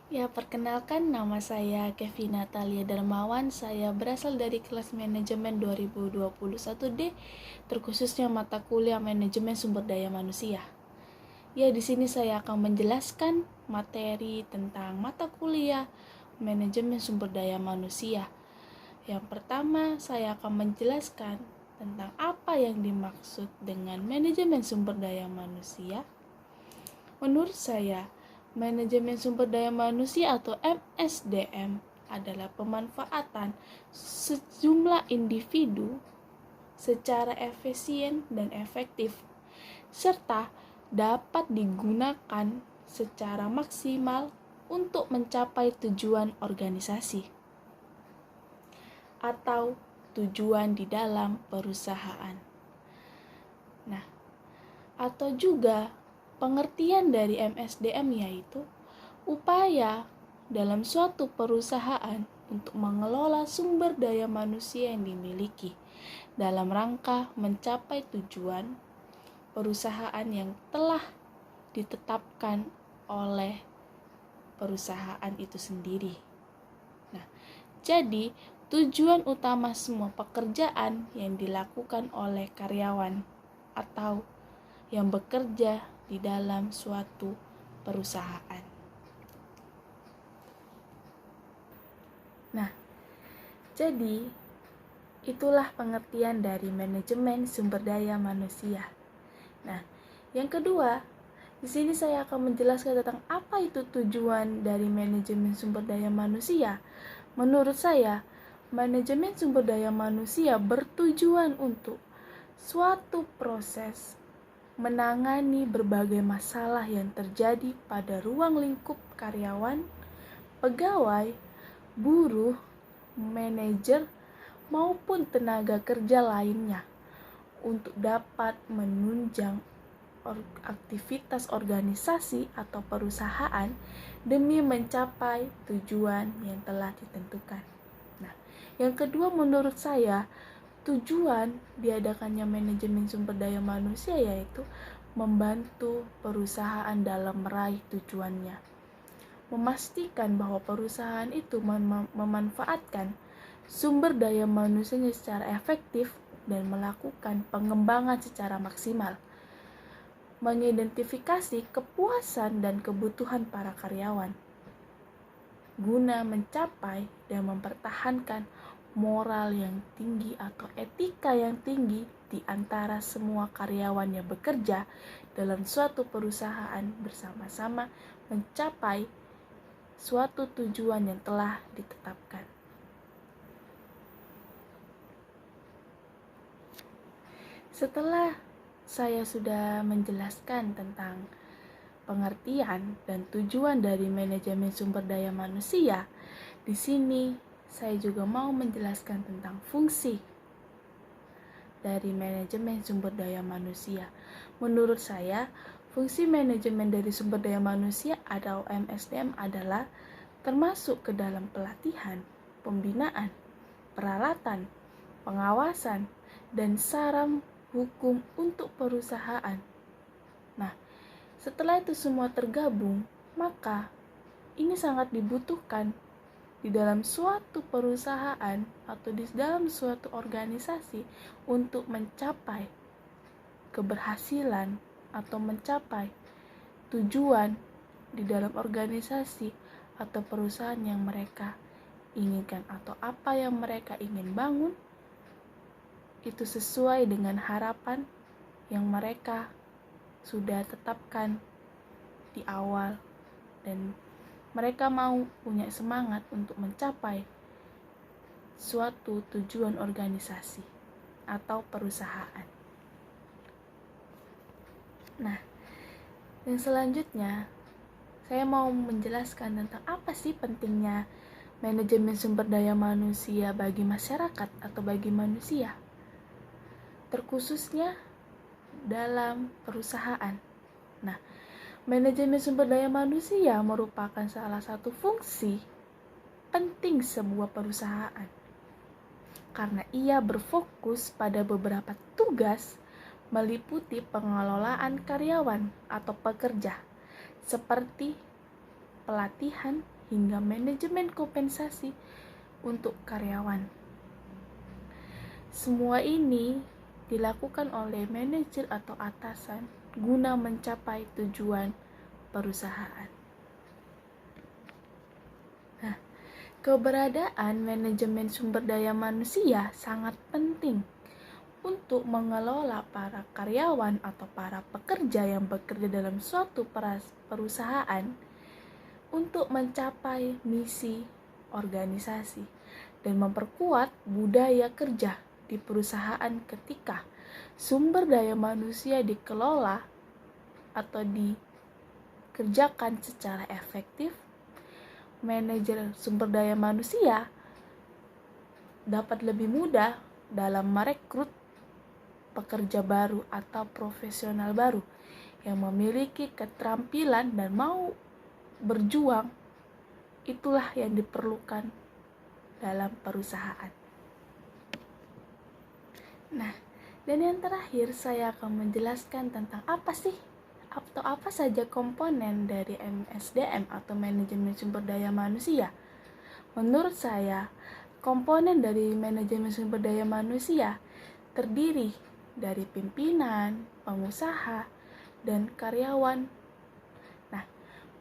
Ya, perkenalkan nama saya Kevin Natalia Darmawan. Saya berasal dari kelas manajemen 2021D, terkhususnya mata kuliah manajemen sumber daya manusia. Ya, di sini saya akan menjelaskan materi tentang mata kuliah manajemen sumber daya manusia. Yang pertama, saya akan menjelaskan tentang apa yang dimaksud dengan manajemen sumber daya manusia. Menurut saya, manajemen sumber daya manusia atau MSDM adalah pemanfaatan sejumlah individu secara efisien dan efektif, serta dapat digunakan secara maksimal untuk mencapai tujuan organisasi atau tujuan di dalam perusahaan. Nah, atau juga pengertian dari MSDM yaitu upaya dalam suatu perusahaan untuk mengelola sumber daya manusia yang dimiliki dalam rangka mencapai tujuan perusahaan yang telah ditetapkan oleh perusahaan itu sendiri. Nah, jadi tujuan utama semua pekerjaan yang dilakukan oleh karyawan atau yang bekerja di dalam suatu perusahaan. Nah, jadi itulah pengertian dari manajemen sumber daya manusia. Nah, yang kedua, di sini saya akan menjelaskan tentang apa itu tujuan dari manajemen sumber daya manusia. Menurut saya, manajemen sumber daya manusia bertujuan untuk suatu proses menangani berbagai masalah yang terjadi pada ruang lingkup karyawan, pegawai, buruh, manajer, maupun tenaga kerja lainnya untuk dapat menunjang aktivitas organisasi atau perusahaan demi mencapai tujuan yang telah ditentukan. Nah, yang kedua menurut saya, tujuan diadakannya manajemen sumber daya manusia yaitu membantu perusahaan dalam meraih tujuannya. Memastikan bahwa perusahaan itu memanfaatkan sumber daya manusianya secara efektif dan melakukan pengembangan secara maksimal. Mengidentifikasi kepuasan dan kebutuhan para karyawan guna mencapai dan mempertahankan moral yang tinggi atau etika yang tinggi di antara semua karyawan yang bekerja dalam suatu perusahaan bersama-sama mencapai suatu tujuan yang telah ditetapkan. Setelah saya sudah menjelaskan tentang pengertian dan tujuan dari manajemen sumber daya manusia, di sini saya juga mau menjelaskan tentang fungsi dari manajemen sumber daya manusia. Menurut saya, fungsi manajemen dari sumber daya manusia atau MSDM adalah termasuk ke dalam pelatihan, pembinaan, peralatan, pengawasan, dan saran hukum untuk perusahaan. Nah, setelah itu semua tergabung, maka ini sangat dibutuhkan di dalam suatu perusahaan atau di dalam suatu organisasi untuk mencapai keberhasilan atau mencapai tujuan di dalam organisasi atau perusahaan yang mereka inginkan atau apa yang mereka ingin bangun itu sesuai dengan harapan yang mereka sudah tetapkan di awal dan mereka mau punya semangat untuk mencapai suatu tujuan organisasi atau perusahaan. Nah, yang selanjutnya saya mau menjelaskan tentang apa sih pentingnya manajemen sumber daya manusia bagi masyarakat atau bagi manusia, terkhususnya dalam perusahaan. Nah, manajemen sumber daya manusia merupakan salah satu fungsi penting sebuah perusahaan karena ia berfokus pada beberapa tugas meliputi pengelolaan karyawan atau pekerja seperti pelatihan, hingga manajemen kompensasi untuk karyawan. Semua ini dilakukan oleh manajer atau atasan guna mencapai tujuan perusahaan. Nah, keberadaan manajemen sumber daya manusia sangat penting untuk mengelola para karyawan atau para pekerja yang bekerja dalam suatu perusahaan untuk mencapai misi organisasi dan memperkuat budaya kerja di perusahaan. Ketika sumber daya manusia dikelola atau dikerjakan secara efektif, manajer sumber daya manusia dapat lebih mudah dalam merekrut pekerja baru atau profesional baru yang memiliki keterampilan dan mau berjuang. Itulah yang diperlukan dalam perusahaan. Nah, dan yang terakhir saya akan menjelaskan tentang apa saja komponen dari MSDM atau manajemen sumber daya manusia. Menurut saya, komponen dari manajemen sumber daya manusia terdiri dari pimpinan, pengusaha, dan karyawan. Nah,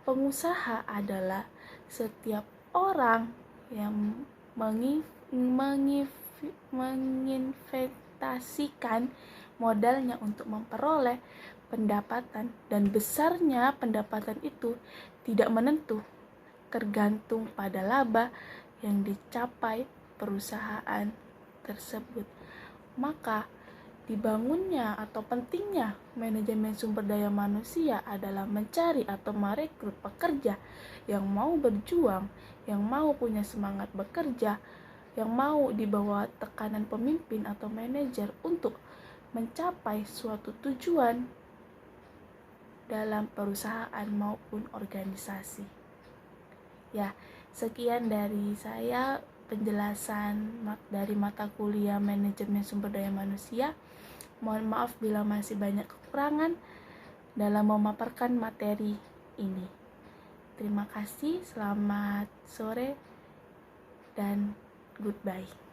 pengusaha adalah setiap orang yang menginvestasikan modalnya untuk memperoleh pendapatan, dan besarnya pendapatan itu tidak menentu, tergantung pada laba yang dicapai perusahaan tersebut. Maka dibangunnya atau pentingnya manajemen sumber daya manusia adalah mencari atau merekrut pekerja yang mau berjuang, yang mau punya semangat bekerja, yang mau di bawah tekanan pemimpin atau manajer untuk mencapai suatu tujuan dalam perusahaan maupun organisasi. Ya, sekian dari saya penjelasan dari mata kuliah manajemen sumber daya manusia. Mohon maaf bila masih banyak kekurangan dalam memaparkan materi ini. Terima kasih, selamat sore, dan goodbye.